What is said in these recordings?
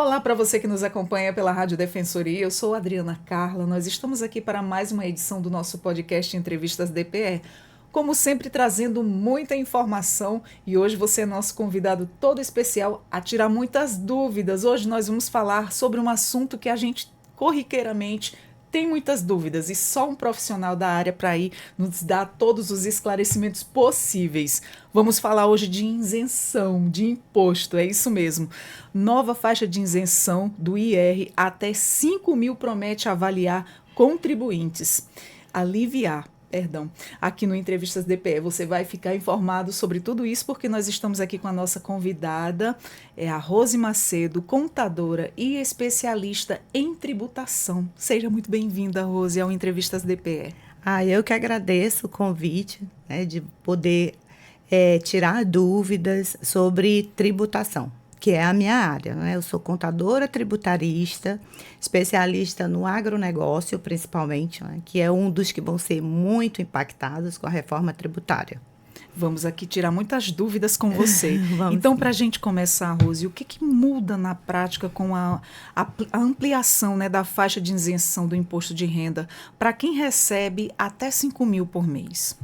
Olá para você que nos acompanha pela Rádio Defensoria, eu sou Adriana Carla, nós estamos aqui para mais uma edição do nosso podcast Entrevistas DPE, como sempre trazendo muita informação e hoje você é nosso convidado todo especial a tirar muitas dúvidas. Hoje nós vamos falar sobre um assunto que a gente corriqueiramente tem muitas dúvidas e só um profissional da área para ir nos dar todos os esclarecimentos possíveis. Vamos falar hoje de isenção, de imposto, é isso mesmo. Nova faixa de isenção do IR até 5 mil promete avaliar contribuintes. Aqui no Entrevistas DPE você vai ficar informado sobre tudo isso porque nós estamos aqui com a nossa convidada, a Rose Macedo, contadora e especialista em tributação. Seja muito bem-vinda, Rose, ao Entrevistas DPE. Eu que agradeço o convite, né, de poder tirar dúvidas sobre tributação, que é a minha área, né? Eu sou contadora tributarista, especialista no agronegócio, principalmente, né, que é um dos que vão ser muito impactados com a reforma tributária. Vamos aqui tirar muitas dúvidas com você. Vamos Então, sim. para a gente começar, Rose, o que muda na prática com a ampliação, né, da faixa de isenção do imposto de renda para quem recebe até 5 mil por mês?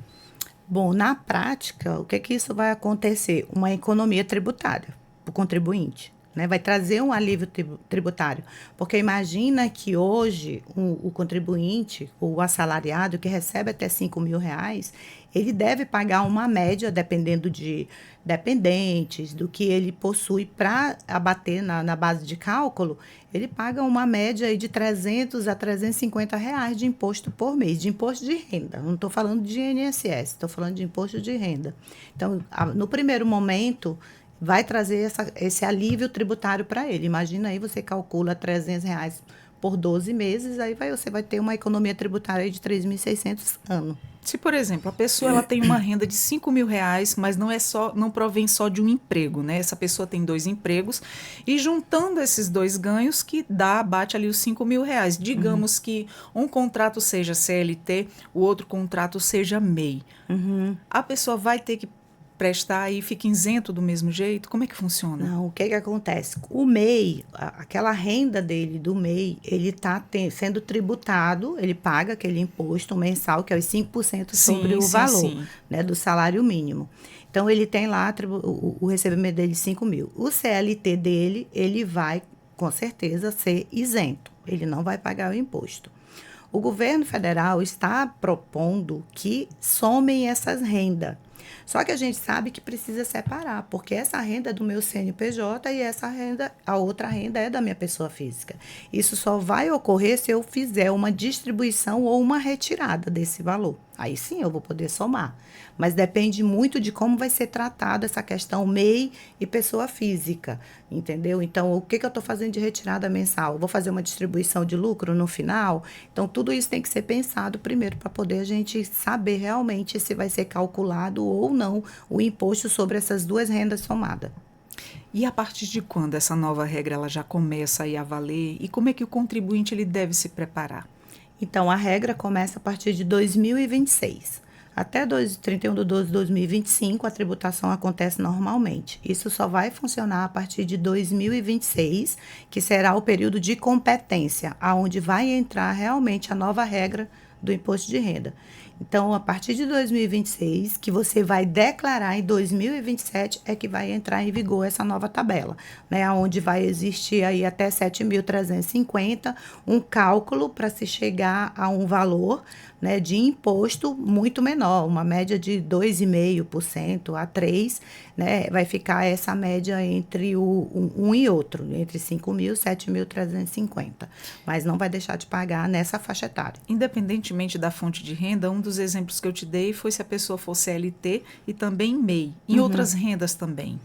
Bom, na prática, o que isso vai acontecer? Uma economia tributária para o contribuinte, né? Vai trazer um alívio tributário, porque imagina que hoje o contribuinte, o assalariado que recebe até 5 mil reais, ele deve pagar uma média, dependendo de dependentes, do que ele possui para abater na base de cálculo, ele paga uma média aí de 300 a 350 reais de imposto por mês, de imposto de renda. Não estou falando de INSS, estou falando de imposto de renda. Então, no primeiro momento, vai trazer esse alívio tributário para ele. Imagina aí, você calcula 300 reais por 12 meses, aí você vai ter uma economia tributária de 3.600 ano. Se, por exemplo, a pessoa ela tem uma renda de 5 mil reais, mas não provém só de um emprego, né? Essa pessoa tem 2 empregos e juntando esses 2 ganhos que bate ali os 5 mil reais. Digamos que um contrato seja CLT, o outro contrato seja MEI. A pessoa vai ter que prestar e fica isento do mesmo jeito? Como é que funciona? Não, o que acontece? O MEI, aquela renda dele do MEI, ele está sendo tributado, ele paga aquele imposto mensal, que é os 5% sobre o valor, né, do salário mínimo. Então, ele tem lá o recebimento dele de 5 mil. O CLT dele, ele vai, com certeza, ser isento. Ele não vai pagar o imposto. O governo federal está propondo que somem essas rendas. Só que a gente sabe que precisa separar, porque essa renda é do meu CNPJ e a outra renda é da minha pessoa física. Isso só vai ocorrer se eu fizer uma distribuição ou uma retirada desse valor. Aí sim eu vou poder somar. Mas depende muito de como vai ser tratada essa questão MEI e pessoa física, entendeu? Então, o que eu estou fazendo de retirada mensal? Eu vou fazer uma distribuição de lucro no final? Então, tudo isso tem que ser pensado primeiro para poder a gente saber realmente se vai ser calculado ou não o imposto sobre essas 2 rendas somadas. E a partir de quando essa nova regra ela já começa a valer? E como é que o contribuinte ele deve se preparar? Então, a regra começa a partir de 2026. Até 31/12/2025, a tributação acontece normalmente. Isso só vai funcionar a partir de 2026, que será o período de competência, aonde vai entrar realmente a nova regra do imposto de renda. Então, a partir de 2026, que você vai declarar em 2027, é que vai entrar em vigor essa nova tabela, né? Onde vai existir aí até 7.350, um cálculo para se chegar a um valor, né, de imposto muito menor, uma média de 2,5% a 3%, né? Vai ficar essa média entre um e outro, entre 5 mil e 7.350, mas não vai deixar de pagar nessa faixa etária. Independentemente da fonte de renda, um dos exemplos que eu te dei foi se a pessoa for CLT e também MEI, e outras rendas também.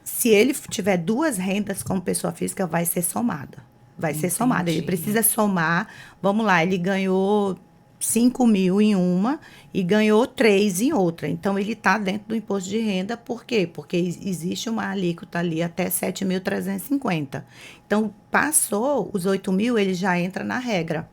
Se ele tiver 2 rendas como pessoa física, vai ser somada. Vai ser somada. Ele precisa somar. Vamos lá, ele ganhou 5 mil em uma e ganhou 3 em outra. Então, ele está dentro do imposto de renda. Por quê? Porque existe uma alíquota ali até 7.350. Então, passou os 8 mil, ele já entra na regra.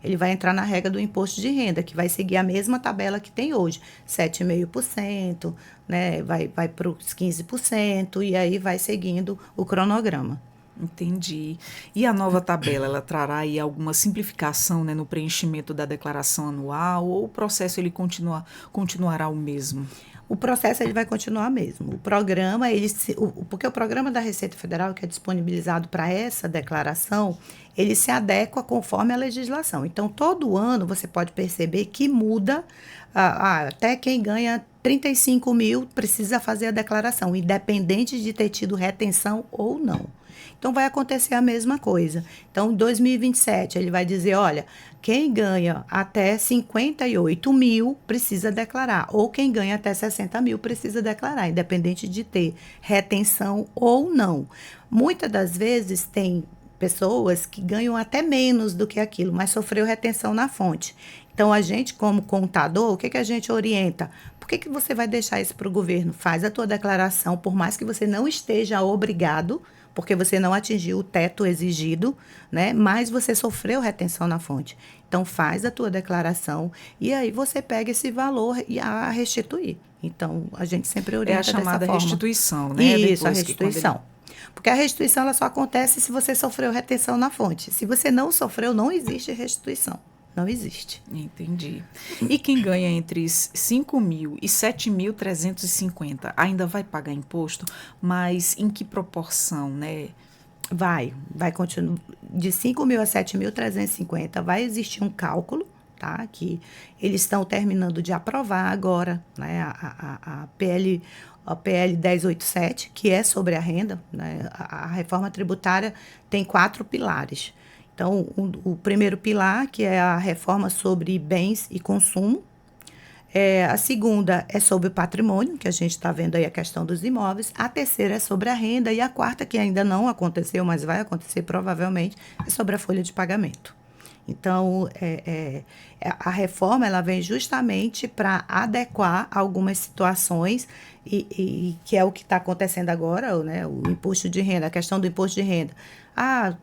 Ele vai entrar na regra do imposto de renda, que vai seguir a mesma tabela que tem hoje, 7,5%, né? Vai para os 15%, e aí vai seguindo o cronograma. Entendi. E a nova tabela, ela trará aí alguma simplificação, né, no preenchimento da declaração anual, ou o processo ele continuará o mesmo? O processo ele vai continuar mesmo. O programa, porque o programa da Receita Federal, que é disponibilizado para essa declaração, ele se adequa conforme a legislação. Então, todo ano você pode perceber que muda, até quem ganha 35 mil precisa fazer a declaração, independente de ter tido retenção ou não. Então, vai acontecer a mesma coisa. Então, em 2027, ele vai dizer, olha, quem ganha até 58 mil precisa declarar, ou quem ganha até 60 mil precisa declarar, independente de ter retenção ou não. Muitas das vezes tem pessoas que ganham até menos do que aquilo, mas sofreu retenção na fonte. Então, a gente, como contador, o que a gente orienta? Por que você vai deixar isso para o governo? Faz a tua declaração, por mais que você não esteja obrigado, porque você não atingiu o teto exigido, né? Mas você sofreu retenção na fonte. Então, faz a tua declaração e aí você pega esse valor e a restituir. Então, a gente sempre orienta dessa forma. É a chamada restituição, né? Isso, a restituição. Porque a restituição ela só acontece se você sofreu retenção na fonte. Se você não sofreu, não existe restituição. Não existe. Entendi. E quem ganha entre 5 mil e 7.350 ainda vai pagar imposto, mas em que proporção, né? Vai continuar. De 5 mil a 7.350 vai existir um cálculo, tá? Que eles estão terminando de aprovar agora, né? A PL 1087, que é sobre a renda, né? A reforma tributária tem 4 pilares. Então, o primeiro pilar, que é a reforma sobre bens e consumo. A segunda é sobre o patrimônio, que a gente está vendo aí a questão dos imóveis. A terceira é sobre a renda. E a quarta, que ainda não aconteceu, mas vai acontecer provavelmente, é sobre a folha de pagamento. Então, a reforma ela vem justamente para adequar algumas situações e que é o que está acontecendo agora, né? O imposto de renda, a questão do imposto de renda.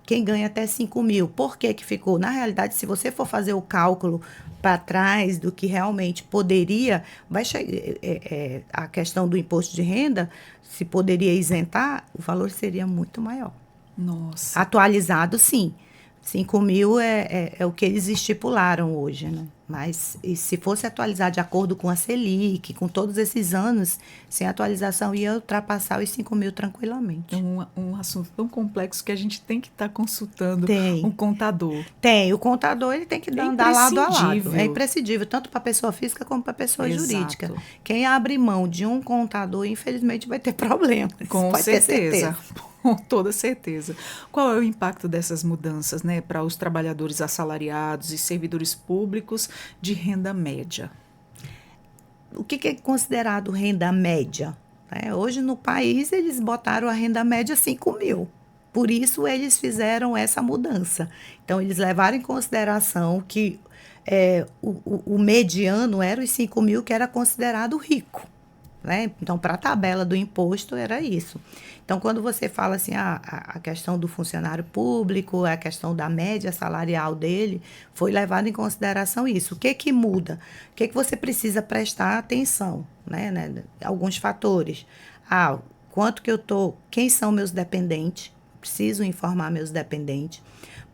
Quem ganha até 5 mil, por que ficou? Na realidade, se você for fazer o cálculo para trás do que realmente poderia, vai a questão do imposto de renda, se poderia isentar, o valor seria muito maior. Nossa. Atualizado, sim. 5 mil é o que eles estipularam hoje, né? Mas se fosse atualizar de acordo com a Selic, com todos esses anos, sem atualização, ia ultrapassar os 5 mil tranquilamente. É um assunto tão complexo que a gente tem que estar consultando um contador. O contador ele tem que andar lado a lado. É imprescindível, tanto para a pessoa física como para a pessoa jurídica. Quem abre mão de um contador, infelizmente, vai ter problemas. Com certeza. Com toda certeza. Qual é o impacto dessas mudanças, né, para os trabalhadores assalariados e servidores públicos de renda média? O que é considerado renda média? Hoje, no país, eles botaram a renda média 5 mil. Por isso, eles fizeram essa mudança. Então, eles levaram em consideração que o mediano era os 5 mil, que era considerado rico. Né? Então, para a tabela do imposto, era isso. Então, quando você fala assim, a questão do funcionário público, a questão da média salarial dele, foi levado em consideração isso. O que muda? O que você precisa prestar atenção? Né? Alguns fatores. Quanto que eu estou... Quem são meus dependentes? Preciso informar meus dependentes.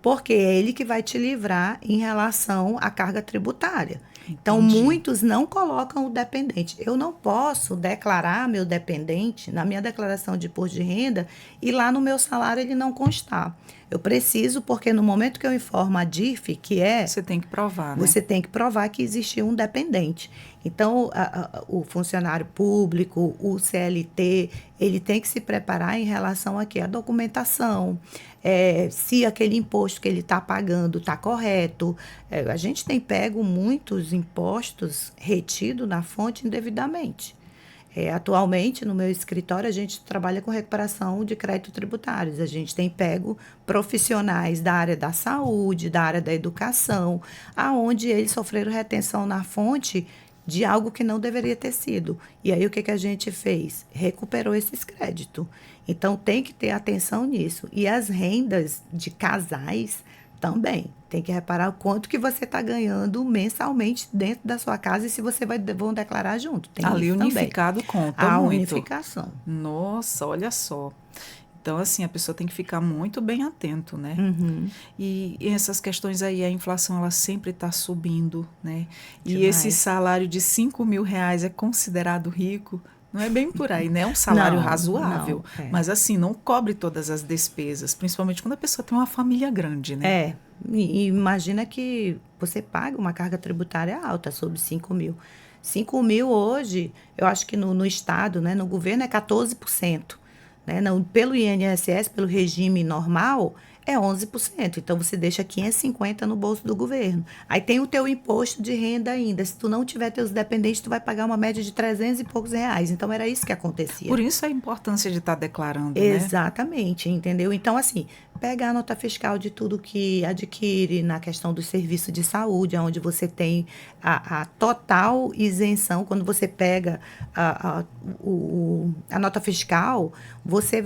Porque é ele que vai te livrar em relação à carga tributária. Então, muitos não colocam o dependente. Eu não posso declarar meu dependente na minha declaração de imposto de renda e lá no meu salário ele não constar. Eu preciso, porque no momento que eu informo a DIRF, que é... Você tem que provar, né? Você tem que provar que existiu um dependente. Então, o funcionário público, o CLT, ele tem que se preparar em relação a quê? A documentação, se aquele imposto que ele está pagando está correto. A gente tem pego muitos impostos retidos na fonte indevidamente. Atualmente, no meu escritório, a gente trabalha com recuperação de créditos tributários. A gente tem pego profissionais da área da saúde, da área da educação, aonde eles sofreram retenção na fonte de algo que não deveria ter sido. E aí, o que a gente fez? Recuperou esses créditos. Então, tem que ter atenção nisso. E as rendas de casais também. Tem que reparar o quanto que você está ganhando mensalmente dentro da sua casa e se você vão declarar junto. Tem ali isso unificado também. Conta a muito. Unificação. Nossa, olha só. Então, assim, a pessoa tem que ficar muito bem atento, né? E essas questões aí, a inflação, ela sempre está subindo, né? E esse salário de R$ 5.000 é considerado rico? Não é bem por aí, né? É um salário razoável, mas assim, não cobre todas as despesas, principalmente quando a pessoa tem uma família grande, né? E imagina que você paga uma carga tributária alta, sobre 5 mil. 5 mil hoje, eu acho que no Estado, né, no governo é 14%. Né? Pelo INSS, pelo regime normal, é 11%. Então, você deixa 550 no bolso do governo. Aí tem o teu imposto de renda ainda. Se tu não tiver teus dependentes, tu vai pagar uma média de 300 e poucos reais. Então, era isso que acontecia. Por isso a importância de estar declarando, Exatamente, entendeu? Então, assim, pega a nota fiscal de tudo que adquire na questão do serviço de saúde, onde você tem a total isenção. Quando você pega a nota fiscal,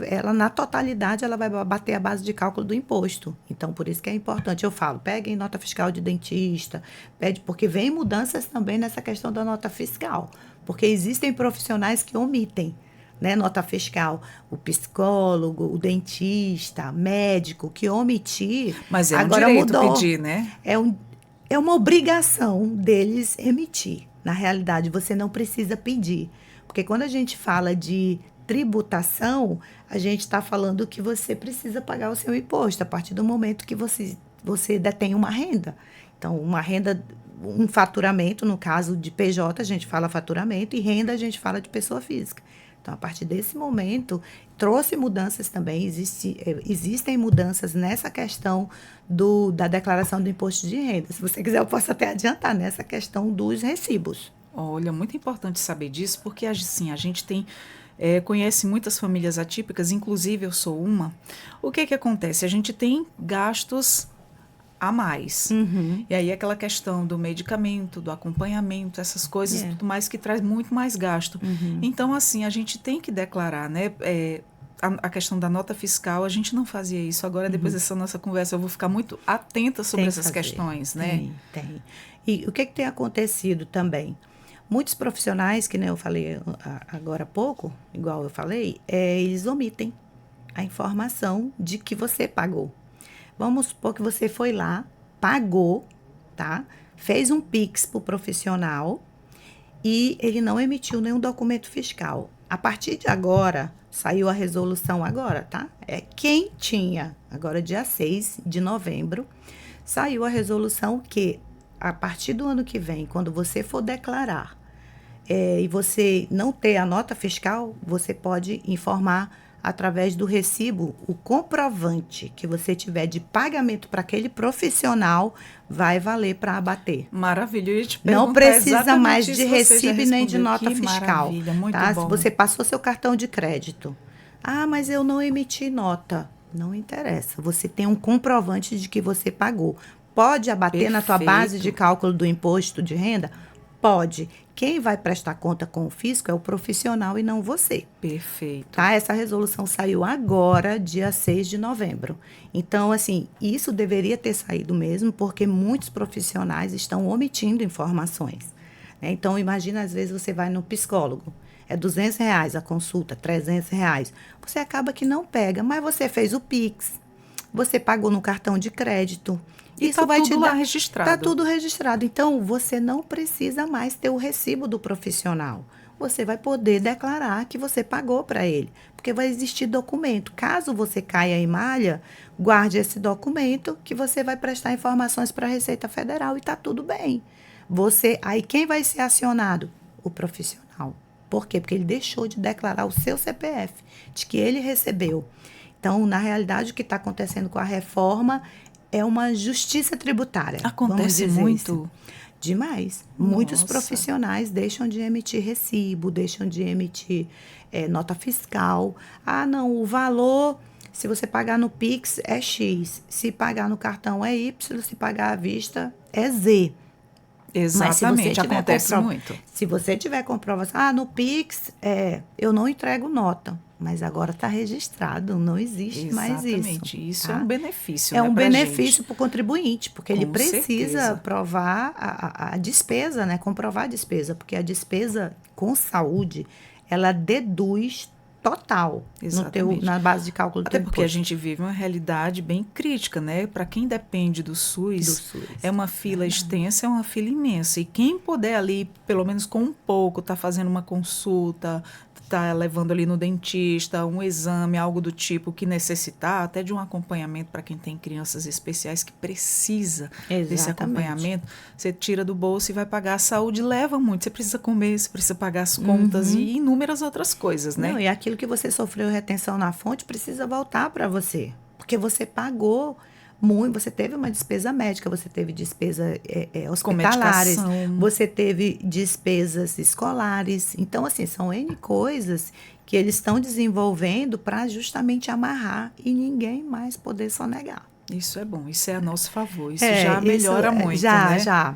ela na totalidade, ela vai bater a base de cálculo do imposto. Então, por isso que é importante. Eu falo, peguem nota fiscal de dentista, porque vem mudanças também nessa questão da nota fiscal. Porque existem profissionais que omitem, né, nota fiscal, o psicólogo, o dentista, médico, que omitir. Mas é agora um direito mudou. Pedir, né? É uma obrigação deles emitir. Na realidade, você não precisa pedir. Porque quando a gente fala de tributação, a gente está falando que você precisa pagar o seu imposto a partir do momento que você detém uma renda. Então, uma renda, um faturamento, no caso de PJ, a gente fala faturamento, e renda a gente fala de pessoa física. Então, a partir desse momento, trouxe mudanças também, existem mudanças nessa questão da declaração do imposto de renda. Se você quiser, eu posso até adiantar nessa questão dos recibos. Olha, muito importante saber disso, porque assim, a gente conhece muitas famílias atípicas, inclusive eu sou uma. O que acontece? A gente tem gastos a mais. E aí aquela questão do medicamento, do acompanhamento, essas coisas, tudo mais que traz muito mais gasto. Então, assim, a gente tem que declarar, né? A questão da nota fiscal, a gente não fazia isso. Agora, depois dessa nossa conversa, eu vou ficar muito atenta sobre essas questões, né? Tem. E o que tem acontecido também? Muitos profissionais, que nem eu falei agora há pouco, igual eu falei, eles omitem a informação de que você pagou. Vamos supor que você foi lá, pagou, tá? Fez um Pix para o profissional e ele não emitiu nenhum documento fiscal. A partir de agora, saiu a resolução agora, tá? Quem tinha, agora dia 6 de novembro, saiu a resolução que, a partir do ano que vem, quando você for declarar e você não ter a nota fiscal, você pode informar através do recibo, o comprovante que você tiver de pagamento para aquele profissional vai valer para abater. Maravilha. Eu ia te não precisa mais de recibo nem de nota fiscal. Maravilha, muito tá? bom. Se você passou seu cartão de crédito, mas eu não emiti nota. Não interessa. Você tem um comprovante de que você pagou. Pode abater na tua base de cálculo do imposto de renda? Pode. Quem vai prestar conta com o fisco é o profissional e não você. Perfeito. Tá? Essa resolução saiu agora, dia 6 de novembro. Então, assim, isso deveria ter saído mesmo, porque muitos profissionais estão omitindo informações. Né? Então, imagina, às vezes, você vai no psicólogo. É R$200 a consulta, R$300. Você acaba que não pega, mas você fez o Pix, você pagou no cartão de crédito. E está tudo lá registrado. Está tudo registrado. Então, você não precisa mais ter o recibo do profissional. Você vai poder declarar que você pagou para ele, porque vai existir documento. Caso você caia em malha, guarde esse documento que você vai prestar informações para a Receita Federal e está tudo bem. Aí quem vai ser acionado? O profissional. Por quê? Porque ele deixou de declarar o seu CPF, de que ele recebeu. Então, na realidade, o que está acontecendo com a reforma é uma justiça tributária. Acontece muito? Isso. Demais. Nossa. Muitos profissionais deixam de emitir recibo, deixam de emitir nota fiscal. Não, o valor, se você pagar no Pix, é X. Se pagar no cartão é Y, se pagar à vista, é Z. Exatamente, acontece muito. Se você tiver comprovação, no Pix, eu não entrego nota. Mas agora está registrado, não existe mais isso. Exatamente, isso tá? É um benefício. É um benefício para o contribuinte, porque ele precisa provar a despesa, né? Comprovar a despesa, porque a despesa com saúde, ela deduz total na base de cálculo do Até teu porque imposto. a gente vive uma realidade bem crítica, né? Para quem depende do SUS, é uma fila extensa, é uma fila imensa. E quem puder ali, pelo menos com um pouco, tá fazendo uma consulta, tá levando ali no dentista, um exame, algo do tipo que necessitar, até de um acompanhamento para quem tem crianças especiais que precisa desse acompanhamento, você tira do bolso e vai pagar. A saúde leva muito, você precisa comer, você precisa pagar as contas e inúmeras outras coisas, né? Não, e aquilo que você sofreu retenção na fonte precisa voltar para você, porque você pagou muito, você teve uma despesa médica, você teve despesa hospitalares, você teve despesas escolares. Então, assim, são N coisas que eles estão desenvolvendo para justamente amarrar e ninguém mais poder sonegar. Isso é bom, isso é a nosso favor, isso já melhora muito, já, né? Já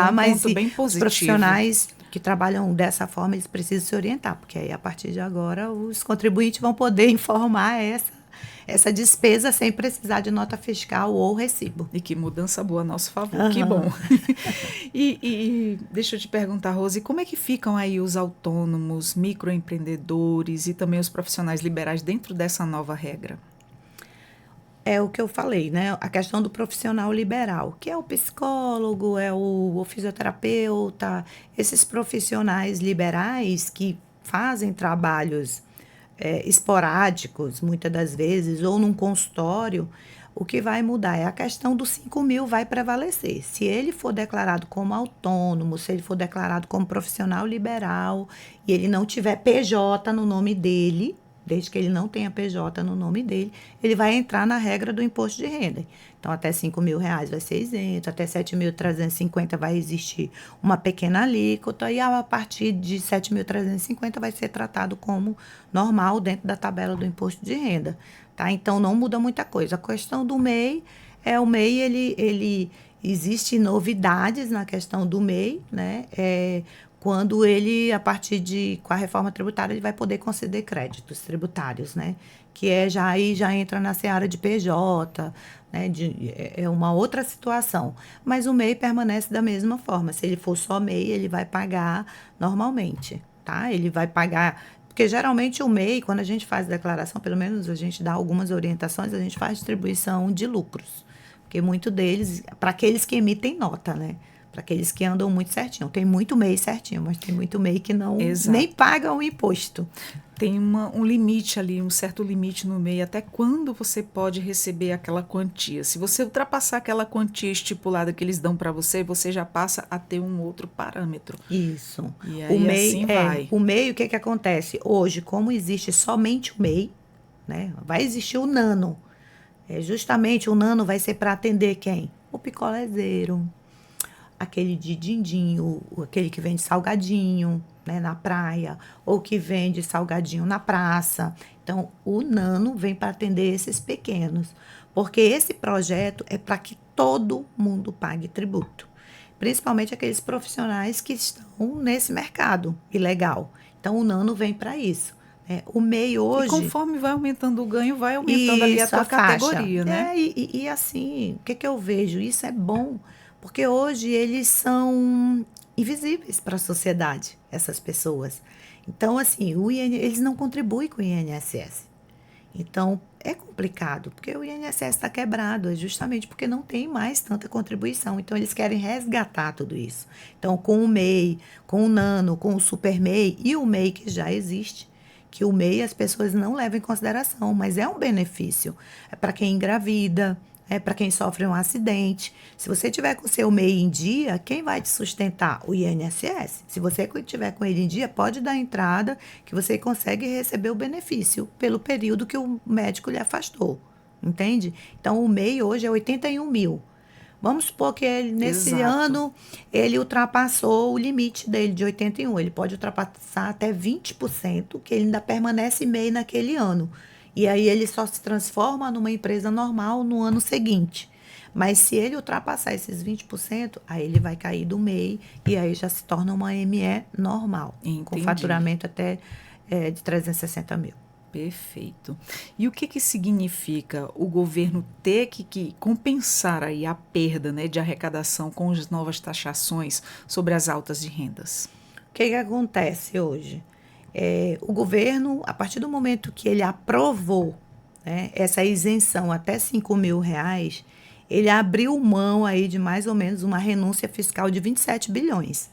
é um mas ponto bem positivo. Os profissionais que trabalham dessa forma, eles precisam se orientar, porque aí, a partir de agora, os contribuintes vão poder informar essa despesa sem precisar de nota fiscal ou recibo. E que mudança boa a nosso favor, que bom. E deixa eu te perguntar, Rose, como é que ficam aí os autônomos, microempreendedores e também os profissionais liberais dentro dessa nova regra? É o que eu falei, né? A questão do profissional liberal, que é o psicólogo, é o fisioterapeuta, esses profissionais liberais que fazem trabalhos esporádicos, muitas das vezes, ou num consultório, o que vai mudar é a questão dos 5.000 vai prevalecer. Se ele for declarado como autônomo, se ele for declarado como profissional liberal e ele não tiver PJ no nome dele, desde que ele não tenha PJ no nome dele, ele vai entrar na regra do imposto de renda. Então, até R$5.000 vai ser isento, até 7.350 vai existir uma pequena alíquota e a partir de 7.350 vai ser tratado como normal dentro da tabela do imposto de renda. Tá? Então, não muda muita coisa. A questão do MEI, o MEI, ele existe novidades na questão do MEI, né? Quando ele, com a reforma tributária, ele vai poder conceder créditos tributários, né? Que já entra na seara de PJ, né? É uma outra situação. Mas o MEI permanece da mesma forma. Se ele for só MEI, ele vai pagar normalmente, tá? Ele vai pagar. Porque geralmente o MEI, quando a gente faz declaração, pelo menos a gente dá algumas orientações, a gente faz distribuição de lucros. Porque muito deles, para aqueles que emitem nota, né? Para aqueles que andam muito certinho. Tem muito MEI certinho, mas tem muito MEI que não nem paga o imposto. Tem um limite ali, um certo limite no MEI, até quando você pode receber aquela quantia. Se você ultrapassar aquela quantia estipulada que eles dão para você, você já passa a ter um outro parâmetro. Isso. E aí assim vai. O MEI, o que acontece? Hoje, como existe somente o MEI, né? Vai existir o nano. Justamente o nano vai ser para atender quem? O picolézeiro, aquele de din-din, aquele que vende salgadinho, né, na praia, ou que vende salgadinho na praça. Então, o nano vem para atender esses pequenos, porque esse projeto é para que todo mundo pague tributo, principalmente aqueles profissionais que estão nesse mercado ilegal. Então, o nano vem para isso. O MEI hoje... E conforme vai aumentando o ganho, vai aumentando ali a tua categoria, né? E assim, o que eu vejo? Isso é bom, porque hoje eles são invisíveis para a sociedade, essas pessoas. Então, assim, eles não contribuem com o INSS. Então, é complicado, porque o INSS está quebrado, justamente porque não tem mais tanta contribuição. Então, eles querem resgatar tudo isso. Então, com o MEI, com o Nano, com o Super MEI e o MEI que já existe, que o MEI as pessoas não levam em consideração, mas é um benefício. É para quem engravida, é para quem sofre um acidente. Se você tiver com o seu MEI em dia, quem vai te sustentar? O INSS. Se você tiver com ele em dia, pode dar entrada que você consegue receber o benefício pelo período que o médico lhe afastou. Entende? Então, o MEI hoje é 81.000. Vamos supor que nesse ano ele ultrapassou o limite dele de 81. Ele pode ultrapassar até 20%, que ele ainda permanece MEI naquele ano. E aí ele só se transforma numa empresa normal no ano seguinte. Mas se ele ultrapassar esses 20%, aí ele vai cair do MEI e aí já se torna uma ME normal. Entendi. Com faturamento até de 360 mil. Perfeito. E o que significa o governo ter que compensar aí a perda, né, de arrecadação com as novas taxações sobre as altas de rendas? O que acontece hoje? O governo, a partir do momento que ele aprovou, né, essa isenção até R$ 5.000, ele abriu mão aí de mais ou menos uma renúncia fiscal de 27 bilhões.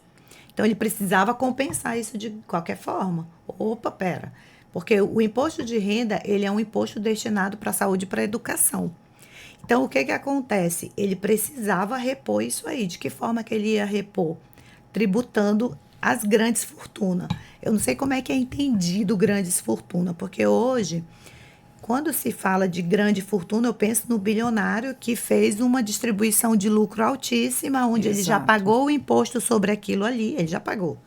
Então, ele precisava compensar isso de qualquer forma. Opa, pera. Porque o imposto de renda, ele é um imposto destinado para a saúde e para a educação. Então, o que acontece? Ele precisava repor isso aí. De que forma que ele ia repor? Tributando as grandes fortunas. Eu não sei como é que é entendido grandes fortunas, porque hoje, quando se fala de grande fortuna, eu penso no bilionário que fez uma distribuição de lucro altíssima, onde ele já pagou o imposto sobre aquilo ali, ele já pagou.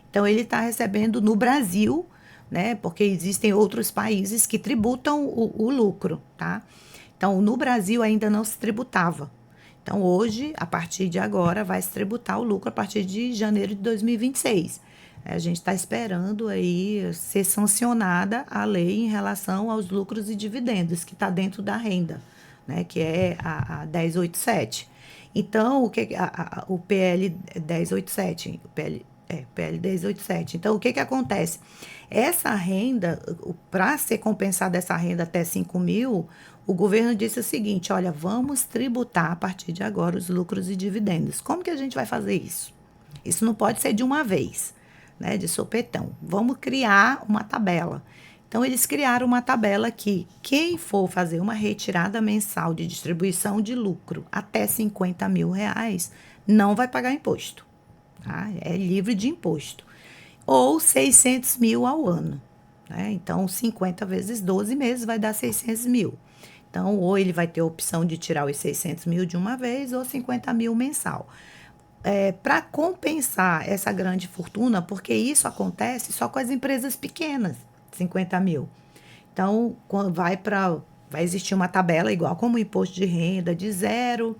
Então, ele está recebendo no Brasil, né? Porque existem outros países que tributam o lucro, tá? Então, no Brasil ainda não se tributava. Então, hoje, a partir de agora, vai se tributar o lucro a partir de janeiro de 2026. A gente está esperando aí ser sancionada a lei em relação aos lucros e dividendos, que está dentro da renda, né? Que é a 1087. Então, o PL 1087, PL 1087. Então, o que acontece? Essa renda, para ser compensada essa renda até 5.000, o governo disse o seguinte: olha, vamos tributar a partir de agora os lucros e dividendos. Como que a gente vai fazer isso? Isso não pode ser de uma vez, né, de sopetão. Vamos criar uma tabela. Então, eles criaram uma tabela que quem for fazer uma retirada mensal de distribuição de lucro até R$ 50.000 não vai pagar imposto. Tá? É livre de imposto. Ou 600 mil ao ano. Né? Então, 50 vezes 12 meses vai dar 600 mil. Então, ou ele vai ter a opção de tirar os 600 mil de uma vez ou 50 mil mensal. Para compensar essa grande fortuna, porque isso acontece só com as empresas pequenas, 50 mil. Então, quando vai existir uma tabela igual como o imposto de renda, de 0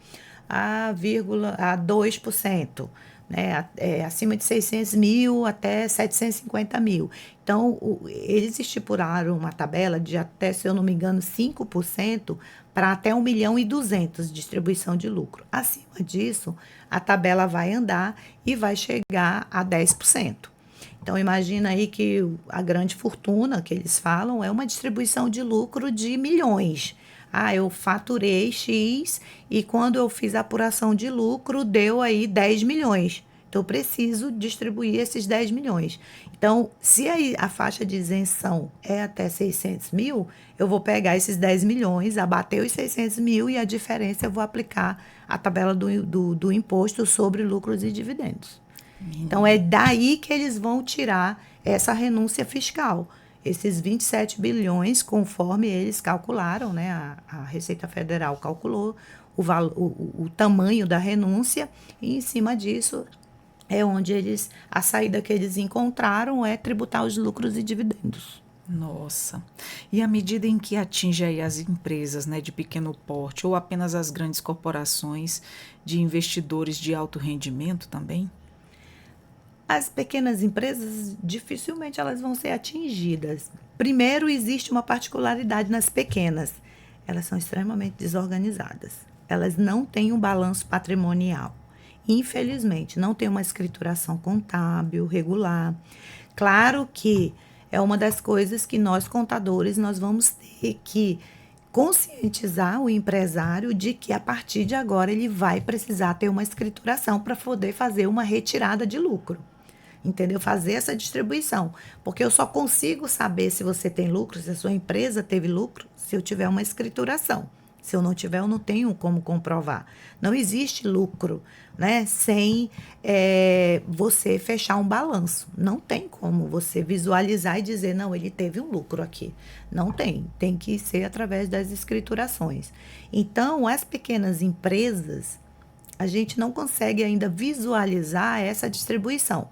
a 2%. Né, acima de 600 mil até 750 mil. Então, eles estipularam uma tabela de até, se eu não me engano, 5% para até 1.200.000 distribuição de lucro. Acima disso, a tabela vai andar e vai chegar a 10%. Então, imagina aí que a grande fortuna que eles falam é uma distribuição de lucro de milhões. Eu faturei X e quando eu fiz a apuração de lucro, deu aí 10 milhões. Então, eu preciso distribuir esses 10 milhões. Então, se a faixa de isenção é até 600 mil, eu vou pegar esses 10 milhões, abater os 600 mil e a diferença eu vou aplicar a tabela do imposto sobre lucros e dividendos. Então, é daí que eles vão tirar essa renúncia fiscal. Esses 27 bilhões, conforme eles calcularam, né, a Receita Federal calculou o tamanho da renúncia, e em cima disso é onde a saída que eles encontraram é tributar os lucros e dividendos. Nossa. E à medida em que atinge aí as empresas, né, de pequeno porte ou apenas as grandes corporações de investidores de alto rendimento também? As pequenas empresas, dificilmente elas vão ser atingidas. Primeiro, existe uma particularidade nas pequenas. Elas são extremamente desorganizadas. Elas não têm um balanço patrimonial. Infelizmente, não tem uma escrituração contábil regular. Claro que é uma das coisas que nós, contadores, nós vamos ter que conscientizar o empresário de que, a partir de agora, ele vai precisar ter uma escrituração para poder fazer uma retirada de lucro. Entendeu? Fazer essa distribuição. Porque eu só consigo saber se você tem lucro, se a sua empresa teve lucro, se eu tiver uma escrituração. Se eu não tiver, eu não tenho como comprovar. Não existe lucro, né, sem você fechar um balanço. Não tem como você visualizar e dizer, não, ele teve um lucro aqui. Não tem. Tem que ser através das escriturações. Então, as pequenas empresas, a gente não consegue ainda visualizar essa distribuição.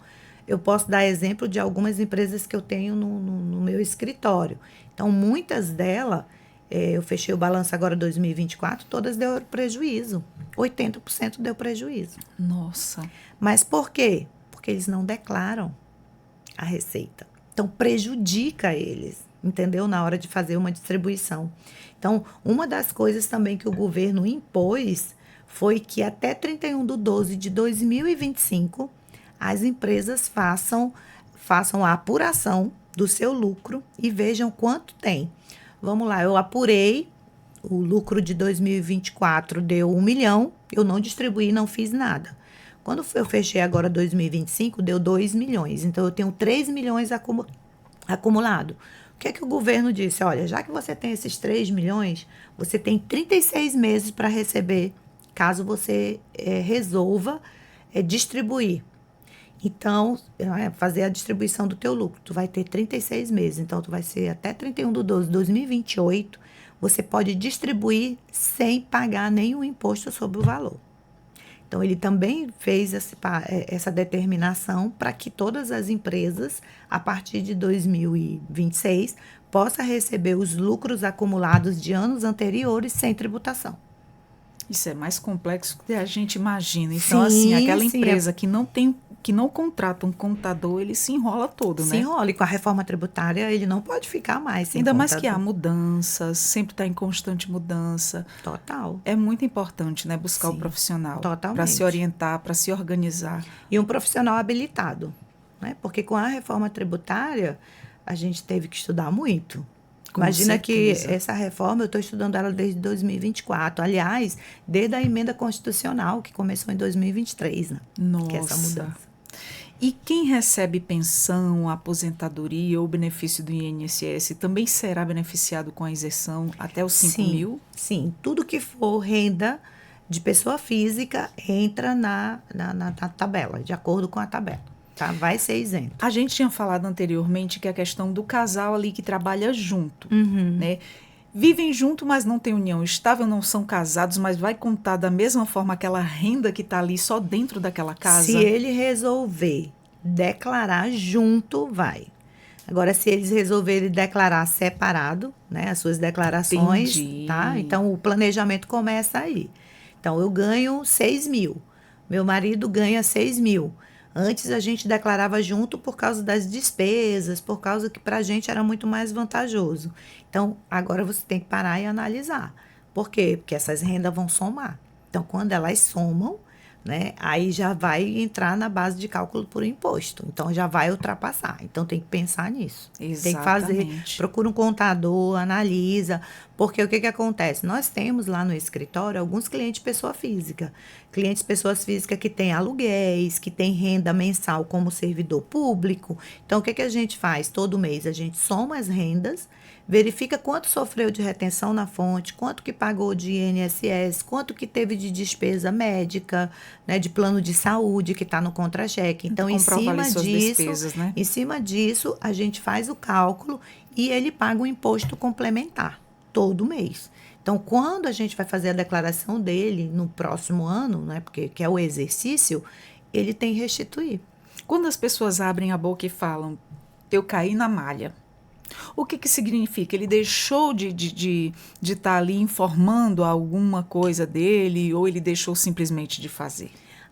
Eu posso dar exemplo de algumas empresas que eu tenho no meu escritório. Então, muitas delas, eu fechei o balanço agora 2024, todas deu prejuízo. 80% deu prejuízo. Nossa. Mas por quê? Porque eles não declaram a receita. Então, prejudica eles, entendeu? Na hora de fazer uma distribuição. Então, uma das coisas também que o governo impôs foi que até 31/12/2025, as empresas façam a apuração do seu lucro e vejam quanto tem. Vamos lá, eu apurei, o lucro de 2024 deu 1 milhão, eu não distribuí, não fiz nada. Quando eu fechei agora 2025, deu 2 milhões. Então, eu tenho 3 milhões acumulado. O que é que o governo disse? Olha, já que você tem esses 3 milhões, você tem 36 meses para receber, caso você resolva distribuir. Então, fazer a distribuição do teu lucro. Tu vai ter 36 meses. Então, tu vai ser até 31/12/2028. Você pode distribuir sem pagar nenhum imposto sobre o valor. Então, ele também fez essa determinação para que todas as empresas, a partir de 2026, possam receber os lucros acumulados de anos anteriores sem tributação. Isso é mais complexo do que a gente imagina. Então, assim, aquela empresa que não contrata um contador, ele se enrola todo, né? Se enrola. E com a reforma tributária, ele não pode ficar mais sem Ainda contador. mais que há mudanças, sempre está em constante mudança. Total. É muito importante, né? Buscar o profissional. Totalmente. Para se orientar, para se organizar. E um profissional habilitado, né? Porque com a reforma tributária, a gente teve que estudar muito. Imagina que essa reforma, eu estou estudando ela desde 2024. Aliás, desde a emenda constitucional, que começou em 2023, né? Nossa. Que é essa mudança. E quem recebe pensão, aposentadoria ou benefício do INSS também será beneficiado com a isenção até os 5 mil? Sim, tudo que for renda de pessoa física entra na tabela, de acordo com a tabela. Tá? Vai ser isento. A gente tinha falado anteriormente que a questão do casal ali que trabalha junto, né? Vivem junto, mas não tem união estável, não são casados, mas vai contar da mesma forma aquela renda que está ali só dentro daquela casa? Se ele resolver declarar junto, vai. Agora, se eles resolverem declarar separado, né, as suas declarações, Entendi. Tá? Então, o planejamento começa aí. Então, eu ganho 6 mil, meu marido ganha 6 mil. Antes a gente declarava junto por causa das despesas, por causa que para a gente era muito mais vantajoso. Então, agora você tem que parar e analisar. Por quê? Porque essas rendas vão somar. Então, quando elas somam, né, aí já vai entrar na base de cálculo por imposto. Então, já vai ultrapassar. Então, tem que pensar nisso. Exatamente. Tem que fazer, procura um contador, analisa. Porque o que acontece? Nós temos lá no escritório alguns clientes pessoa física. Clientes pessoas físicas que têm aluguéis, que têm renda mensal como servidor público. Então, o que a gente faz? Todo mês a gente soma as rendas, verifica quanto sofreu de retenção na fonte, quanto que pagou de INSS, quanto que teve de despesa médica, né, de plano de saúde que está no contra-cheque. Então, em cima disso, a gente faz o cálculo e ele paga um imposto complementar todo mês. Então, quando a gente vai fazer a declaração dele no próximo ano, né, porque que é o exercício, ele tem que restituir. Quando as pessoas abrem a boca e falam, eu caí na malha, o que significa? Ele deixou de estar ali informando alguma coisa dele ou ele deixou simplesmente de fazer?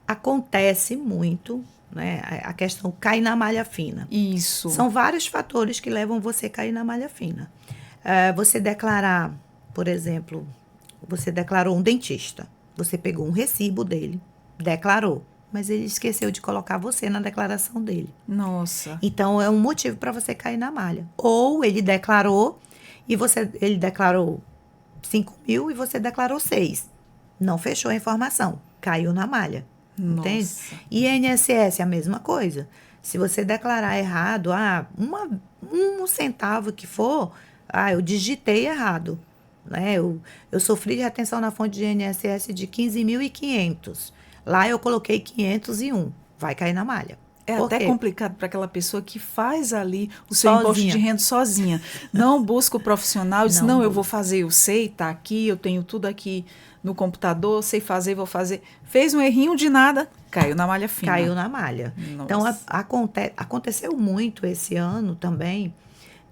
Acontece muito, né? A questão cair na malha fina. Isso. São vários fatores que levam você a cair na malha fina. Você declarar, por exemplo, você declarou um dentista. Você pegou um recibo dele, declarou, mas ele esqueceu de colocar você na declaração dele. Nossa. Então, é um motivo para você cair na malha. Ou ele declarou e ele declarou 5 mil e você declarou 6. Não fechou a informação. Caiu na malha. Nossa. Entende? E INSS é a mesma coisa. Se você declarar errado, um centavo que for, eu digitei errado. Né? Eu sofri de retenção na fonte de INSS de 15.500. Lá eu coloquei 501. Vai cair na malha. É até complicado para aquela pessoa que faz ali o seu imposto de renda sozinha. Não busca o profissional, diz, não, eu vou fazer, eu sei, tá aqui, eu tenho tudo aqui no computador, sei fazer, vou fazer. Fez um errinho de nada, caiu na malha fina. Caiu na malha. Nossa. Então, aconteceu muito esse ano também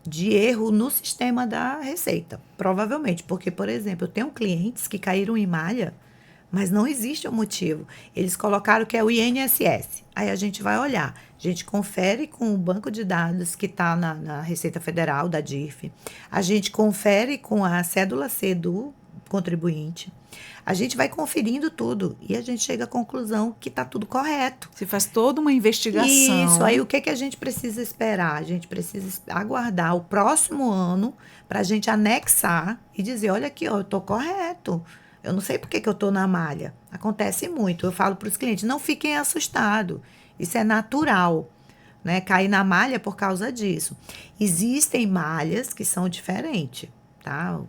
de erro no sistema da Receita. Provavelmente, porque, por exemplo, eu tenho clientes que caíram em malha, mas não existe um motivo. Eles colocaram que é o INSS. Aí a gente vai olhar. A gente confere com o banco de dados que está na Receita Federal, da DIRF. A gente confere com a cédula C do contribuinte. A gente vai conferindo tudo e a gente chega à conclusão que está tudo correto. Você faz toda uma investigação. Isso, aí o que a gente precisa esperar? A gente precisa aguardar o próximo ano para a gente anexar e dizer, olha aqui, ó, eu estou correto. Eu não sei por que eu estou na malha. Acontece muito. Eu falo para os clientes, não fiquem assustados. Isso é natural, né? Cair na malha por causa disso. Existem malhas que são diferentes, tá?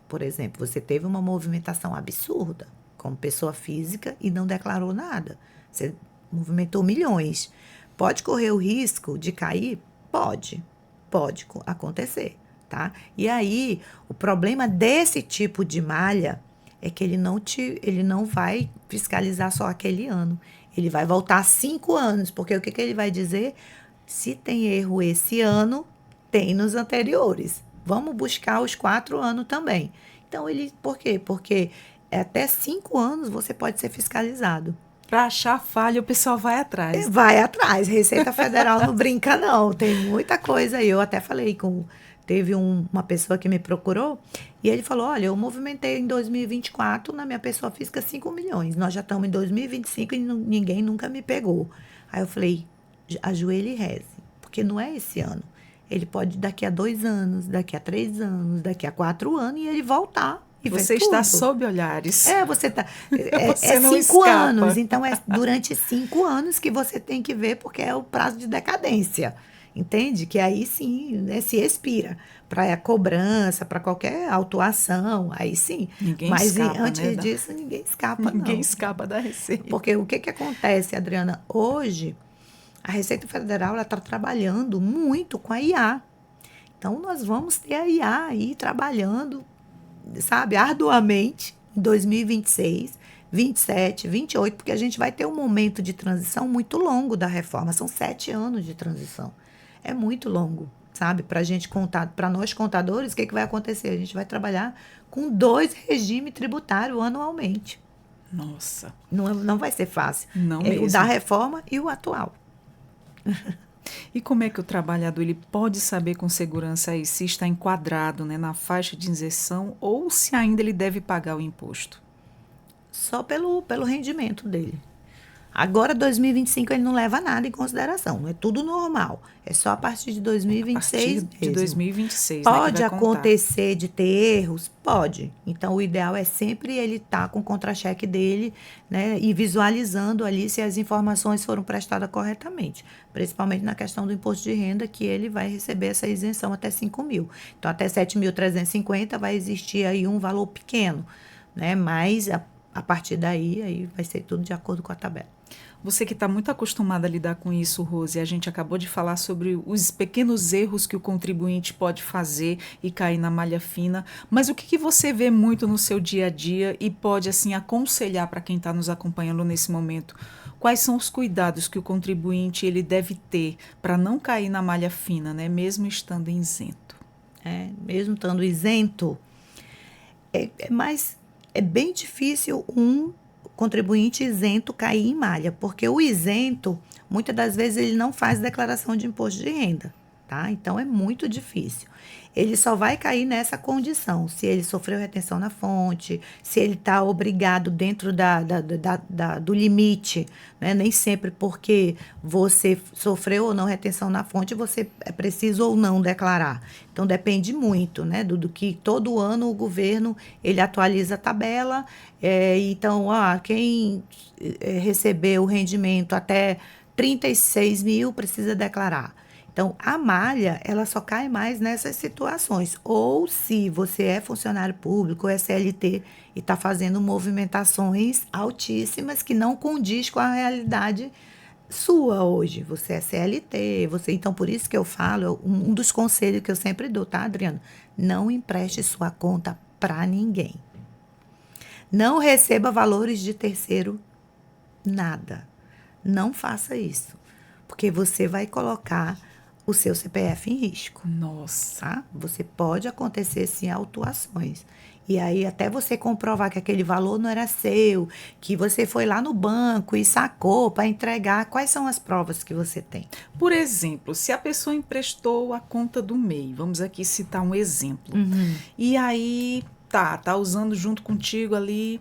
Por exemplo, você teve uma movimentação absurda como pessoa física e não declarou nada. Você movimentou milhões. Pode correr o risco de cair? Pode acontecer, tá? E aí, o problema desse tipo de malha é que ele não vai fiscalizar só aquele ano. Ele vai voltar 5 anos, porque o que ele vai dizer? Se tem erro esse ano, tem nos anteriores. Vamos buscar os 4 anos também. Então, por quê? Porque até 5 anos você pode ser fiscalizado. Para achar falha, o pessoal vai atrás. Vai atrás. Receita Federal não brinca, não. Tem muita coisa aí. Eu até falei teve uma pessoa que me procurou e ele falou, olha, eu movimentei em 2024 na minha pessoa física 5 milhões. Nós já estamos em 2025 e ninguém nunca me pegou. Aí eu falei, ajoelhe e reze, porque não é esse ano. Ele pode daqui a 2 anos, daqui a 3 anos, daqui a 4 anos e ele voltar. E você está sob olhares. Você está. Você não 5 escapa. anos. Então, é durante 5 anos que você tem que ver, porque é o prazo de decadência. Entende? Que aí sim, né, se expira. Para a cobrança, para qualquer autuação, aí sim. Ninguém Mas escapa, antes disso, ninguém escapa, Ninguém escapa da Receita. Porque o que acontece, Adriana? Hoje, a Receita Federal está trabalhando muito com a IA. Então, nós vamos ter a IA aí trabalhando, sabe, arduamente em 2026, 27, 28, porque a gente vai ter um momento de transição muito longo da reforma. São 7 anos de transição. É muito longo, sabe? Para a gente contar, para nós contadores, o que vai acontecer? A gente vai trabalhar com 2 regimes tributários anualmente. Nossa. Não vai ser fácil. Não mesmo. O da reforma e o atual. E como é que o trabalhador ele pode saber com segurança aí se está enquadrado, né, na faixa de isenção ou se ainda ele deve pagar o imposto? Só pelo rendimento dele. Agora, 2025, ele não leva nada em consideração. É tudo normal. É só a partir de 2026 a partir de 2026, Pode né, que vai acontecer de ter erros? Pode. Então, o ideal é sempre ele estar com o contra-cheque dele, né, e visualizando ali se as informações foram prestadas corretamente. Principalmente na questão do imposto de renda, que ele vai receber essa isenção até 5 mil. Então, até 7.350 vai existir aí um valor pequeno, né? Mas a partir daí, aí vai ser tudo de acordo com a tabela. Você que está muito acostumada a lidar com isso, Rose, a gente acabou de falar sobre os pequenos erros que o contribuinte pode fazer e cair na malha fina, mas o que você vê muito no seu dia a dia e pode assim aconselhar para quem está nos acompanhando nesse momento? Quais são os cuidados que o contribuinte ele deve ter para não cair na malha fina, né, mesmo estando isento? Mesmo estando isento, é bem difícil um contribuinte isento cair em malha, porque o isento, muitas das vezes, ele não faz declaração de imposto de renda, tá? Então, é muito difícil. Ele só vai cair nessa condição, se ele sofreu retenção na fonte, se ele está obrigado dentro do limite, né? Nem sempre porque você sofreu ou não retenção na fonte, você é preciso ou não declarar. Então, depende muito, né? Do que todo ano o governo, ele atualiza a tabela. Então, quem recebeu o rendimento até 36 mil precisa declarar. Então, a malha, ela só cai mais nessas situações. Ou se você é funcionário público, é CLT, e está fazendo movimentações altíssimas que não condiz com a realidade sua hoje. Você é CLT, então por isso que eu falo, um dos conselhos que eu sempre dou, tá, Adriana? Não empreste sua conta para ninguém. Não receba valores de terceiro, nada. Não faça isso, porque você vai colocar o seu CPF em risco. Nossa. Tá? Você pode acontecer, sim, autuações. E aí, até você comprovar que aquele valor não era seu, que você foi lá no banco e sacou para entregar, quais são as provas que você tem? Por exemplo, se a pessoa emprestou a conta do MEI, vamos aqui citar um exemplo, e aí tá usando junto contigo ali,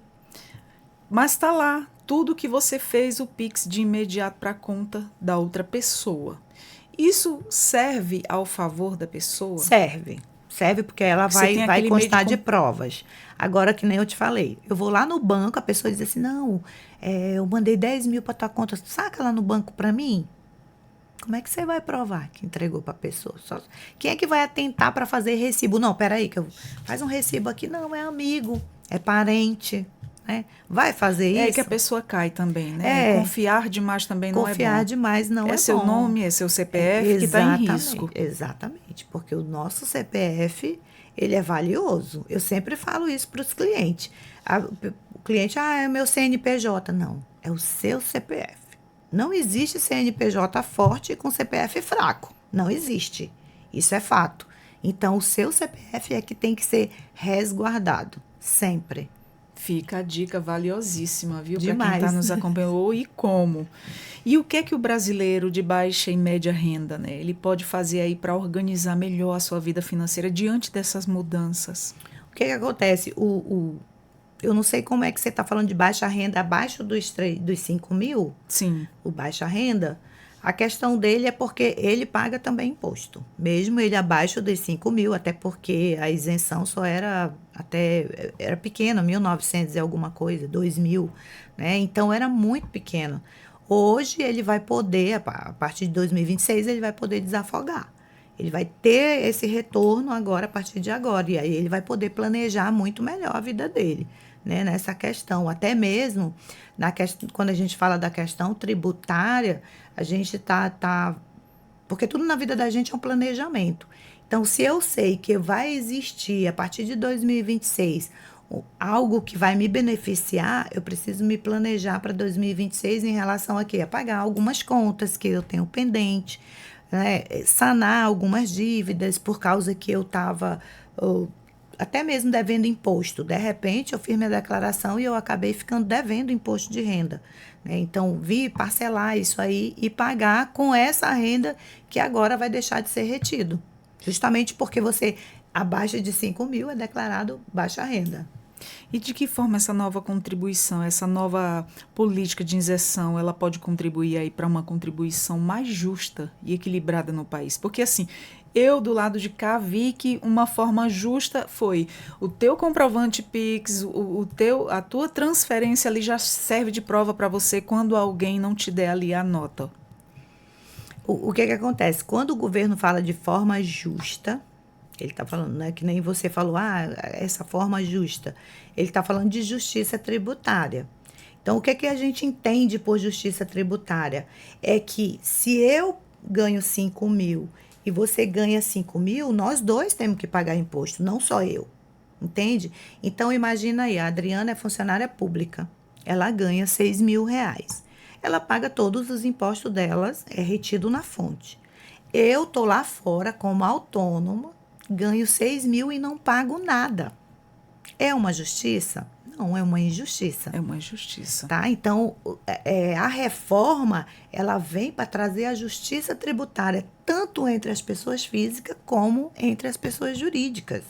mas tá lá tudo que você fez, o Pix de imediato para a conta da outra pessoa. Isso serve ao favor da pessoa? Serve. Serve porque ela vai constar de provas. Agora, que nem eu te falei, eu vou lá no banco, a pessoa diz assim, não, eu mandei 10 mil para tua conta, saca lá no banco para mim? Como é que você vai provar que entregou para a pessoa? Quem é que vai atentar para fazer recibo? Não, peraí, faz um recibo aqui. Não, é amigo, é parente, né? Vai fazer isso? É que a pessoa cai também, né? Confiar demais também não é bom. Confiar demais não é bom. É seu nome, é seu CPF que está em risco. Exatamente, porque o nosso CPF, ele é valioso. Eu sempre falo isso para os clientes. O cliente, é o meu CNPJ. Não, é o seu CPF. Não existe CNPJ forte com CPF fraco. Não existe. Isso é fato. Então, o seu CPF é que tem que ser resguardado, sempre. Fica a dica valiosíssima, viu? Demais. Para quem está nos acompanhando. E como? E o que o brasileiro de baixa e média renda, né? Ele pode fazer aí para organizar melhor a sua vida financeira diante dessas mudanças? O que acontece? Eu não sei como é que você está falando de baixa renda abaixo dos 5 mil. Sim. O baixa renda, a questão dele é porque ele paga também imposto. Mesmo ele abaixo dos 5 mil, até porque a isenção só era pequena, 1.900 e alguma coisa, 2.000, né? Então, era muito pequeno. Hoje, ele vai poder, a partir de 2026, ele vai poder desafogar. Ele vai ter esse retorno agora, a partir de agora. E aí, ele vai poder planejar muito melhor a vida dele, né, nessa questão. Até mesmo, quando a gente fala da questão tributária, a gente porque tudo na vida da gente é um planejamento. Então, se eu sei que vai existir, a partir de 2026, algo que vai me beneficiar, eu preciso me planejar para 2026 em relação a quê? A pagar algumas contas que eu tenho pendente, né? Sanar algumas dívidas por causa que eu estava até mesmo devendo imposto. De repente, eu fiz minha declaração e eu acabei ficando devendo imposto de renda, né? Então, vi parcelar isso aí e pagar com essa renda que agora vai deixar de ser retido. Justamente porque você, abaixo de 5 mil, é declarado baixa renda. E de que forma essa nova contribuição, essa nova política de isenção, ela pode contribuir aí para uma contribuição mais justa e equilibrada no país? Porque assim, eu do lado de cá vi que uma forma justa foi o teu comprovante Pix, a tua transferência ali já serve de prova para você quando alguém não te der ali a nota. O que acontece? Quando o governo fala de forma justa, ele está falando, né, que nem você falou, essa forma justa. Ele está falando de justiça tributária. Então, o que a gente entende por justiça tributária? É que se eu ganho 5 mil e você ganha 5 mil, nós dois temos que pagar imposto, não só eu. Entende? Então, imagina aí, a Adriana é funcionária pública. Ela ganha 6 mil reais. Ela paga todos os impostos delas, é retido na fonte. Eu estou lá fora como autônoma, ganho 6 mil e não pago nada. É uma justiça? Não, é uma injustiça. É uma injustiça. Tá? Então, a reforma, ela vem para trazer a justiça tributária, tanto entre as pessoas físicas como entre as pessoas jurídicas.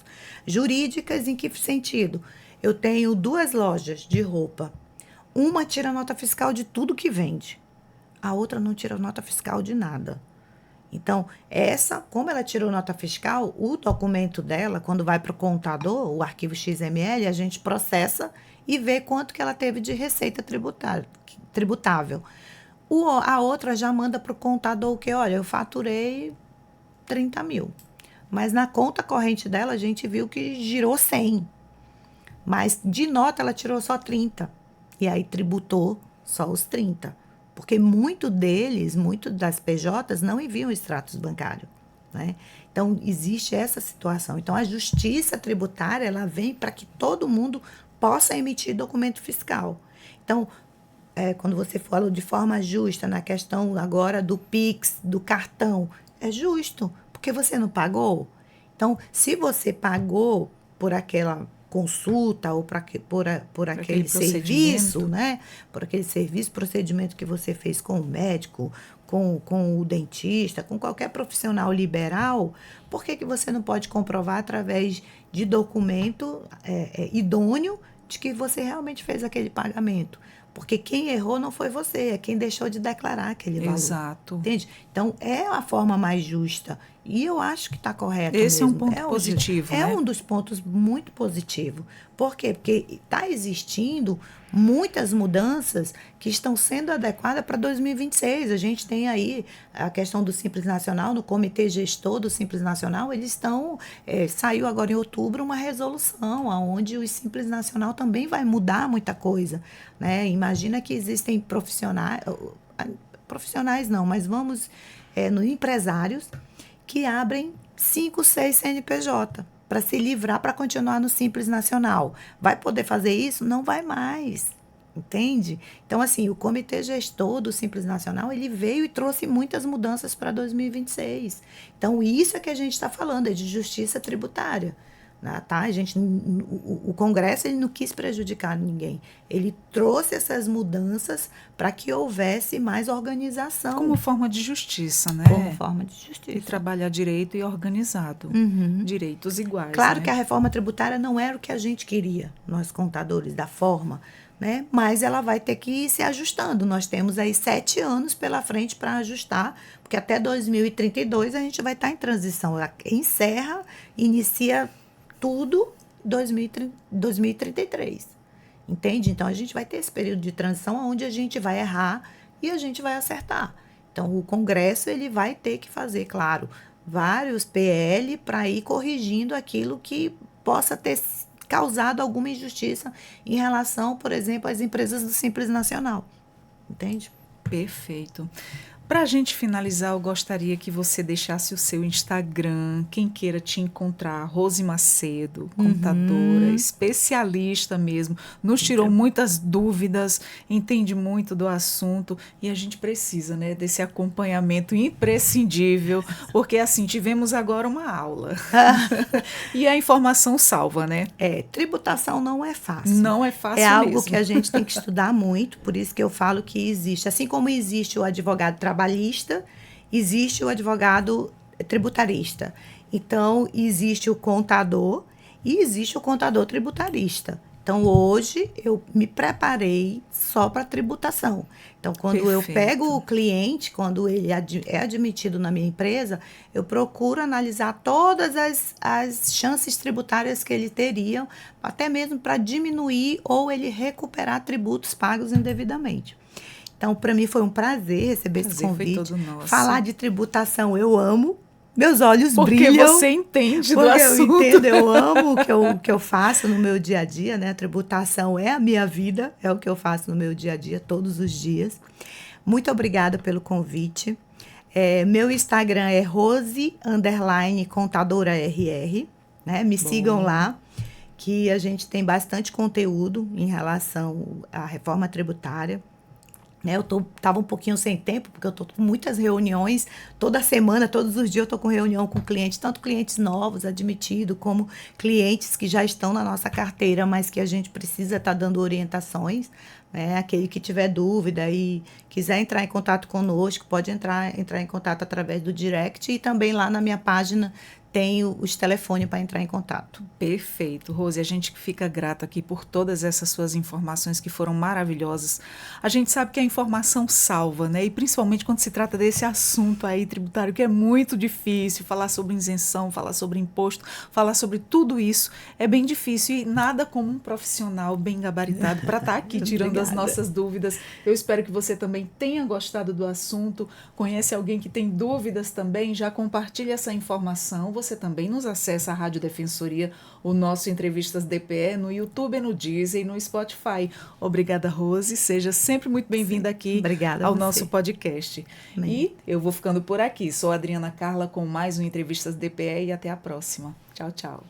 Jurídicas em que sentido? Eu tenho 2 lojas de roupa. Uma tira nota fiscal de tudo que vende. A outra não tira nota fiscal de nada. Então, como ela tirou nota fiscal, o documento dela, quando vai para o contador, o arquivo XML, a gente processa e vê quanto que ela teve de receita tributável. A outra já manda para o contador que, olha, eu faturei 30 mil. Mas na conta corrente dela, a gente viu que girou 100. Mas de nota, ela tirou só 30. E aí tributou só os 30. Porque muito das PJs não enviam extratos bancários, né? Então, existe essa situação. Então, a justiça tributária, ela vem para que todo mundo possa emitir documento fiscal. Então, quando você fala de forma justa, na questão agora do Pix, do cartão, é justo, porque você não pagou. Então, se você pagou por aquela consulta ou por aquele serviço, né? Por aquele serviço, procedimento que você fez com o médico, com o dentista, com qualquer profissional liberal, por que você não pode comprovar através de documento idôneo de que você realmente fez aquele pagamento? Porque quem errou não foi você, é quem deixou de declarar aquele valor. Exato. Entende? Então, é a forma mais justa. E eu acho que está correto Esse mesmo. É um ponto positivo, né? É um dos pontos muito positivos. Por quê? Porque está existindo muitas mudanças que estão sendo adequadas para 2026. A gente tem aí a questão do Simples Nacional, no comitê gestor do Simples Nacional, eles estão... saiu agora em outubro uma resolução onde o Simples Nacional também vai mudar muita coisa, né? Imagina que existem profissionais não, mas vamos no empresários que abrem 5, 6 CNPJ para se livrar, para continuar no Simples Nacional. Vai poder fazer isso? Não vai mais, entende? Então, assim, o comitê gestor do Simples Nacional, ele veio e trouxe muitas mudanças para 2026. Então, isso é que a gente está falando, é de justiça tributária. Tá? O Congresso ele não quis prejudicar ninguém. Ele trouxe essas mudanças para que houvesse mais organização. Como forma de justiça, né? Como forma de justiça. E trabalhar direito e organizado. Direitos iguais. Claro, né? que a reforma tributária não era o que a gente queria, nós contadores, da forma, né? Mas ela vai ter que ir se ajustando. Nós temos aí 7 anos pela frente para ajustar, porque até 2032 a gente vai estar em transição. Ela inicia tudo 2033, entende? Então, a gente vai ter esse período de transição onde a gente vai errar e a gente vai acertar. Então, o Congresso ele vai ter que fazer, claro, vários PL para ir corrigindo aquilo que possa ter causado alguma injustiça em relação, por exemplo, às empresas do Simples Nacional, entende? Perfeito. Para a gente finalizar, eu gostaria que você deixasse o seu Instagram, quem queira te encontrar, Rose Macedo, contadora, especialista mesmo, nos tirou muitas dúvidas, entende muito do assunto e a gente precisa, né, desse acompanhamento imprescindível, porque assim, tivemos agora uma aula e a informação salva, né? Tributação não é fácil. Não é fácil mesmo. É algo mesmo. que a gente tem que estudar muito, por isso que eu falo que existe, assim como existe o advogado trabalhista, existe o advogado tributarista. Então, existe o contador e existe o contador tributarista. Então, hoje, eu me preparei só para tributação. Então, quando eu pego o cliente, quando ele é admitido na minha empresa, eu procuro analisar todas as chances tributárias que ele teria, até mesmo para diminuir ou ele recuperar tributos pagos indevidamente. Então, para mim foi um prazer receber esse convite. Foi todo nosso. Falar de tributação eu amo. Meus olhos brilham. Porque você entende do assunto. Eu entendo, eu amo o que eu faço no meu dia a dia, né? A tributação é a minha vida, é o que eu faço no meu dia a dia, todos os dias. Muito obrigada pelo convite. Meu Instagram é Rose_ContadorARR, né? Me sigam lá, que a gente tem bastante conteúdo em relação à reforma tributária. Eu estava um pouquinho sem tempo, porque eu estou com muitas reuniões, toda semana, todos os dias eu estou com reunião com clientes, tanto clientes novos, admitidos, como clientes que já estão na nossa carteira, mas que a gente precisa estar dando orientações. Aquele que tiver dúvida e quiser entrar em contato conosco, pode entrar em contato através do direct e também lá na minha página tem os telefones para entrar em contato. Perfeito, Rose. A gente fica grata aqui por todas essas suas informações que foram maravilhosas. A gente sabe que a informação salva, né? E principalmente quando se trata desse assunto aí tributário, que é muito difícil, falar sobre isenção, falar sobre imposto, falar sobre tudo isso é bem difícil e nada como um profissional bem gabaritado para estar aqui tirando as nossas dúvidas. Eu espero que você também tenha gostado do assunto, conhece alguém que tem dúvidas também, já compartilha essa informação. Você também nos acessa a Rádio Defensoria, o nosso Entrevistas DPE, no YouTube, no Deezer e no Spotify. Obrigada, Rose. Seja sempre muito bem-vinda aqui ao nosso podcast. Amém. E eu vou ficando por aqui. Sou a Adriana Carla com mais um Entrevistas DPE e até a próxima. Tchau, tchau.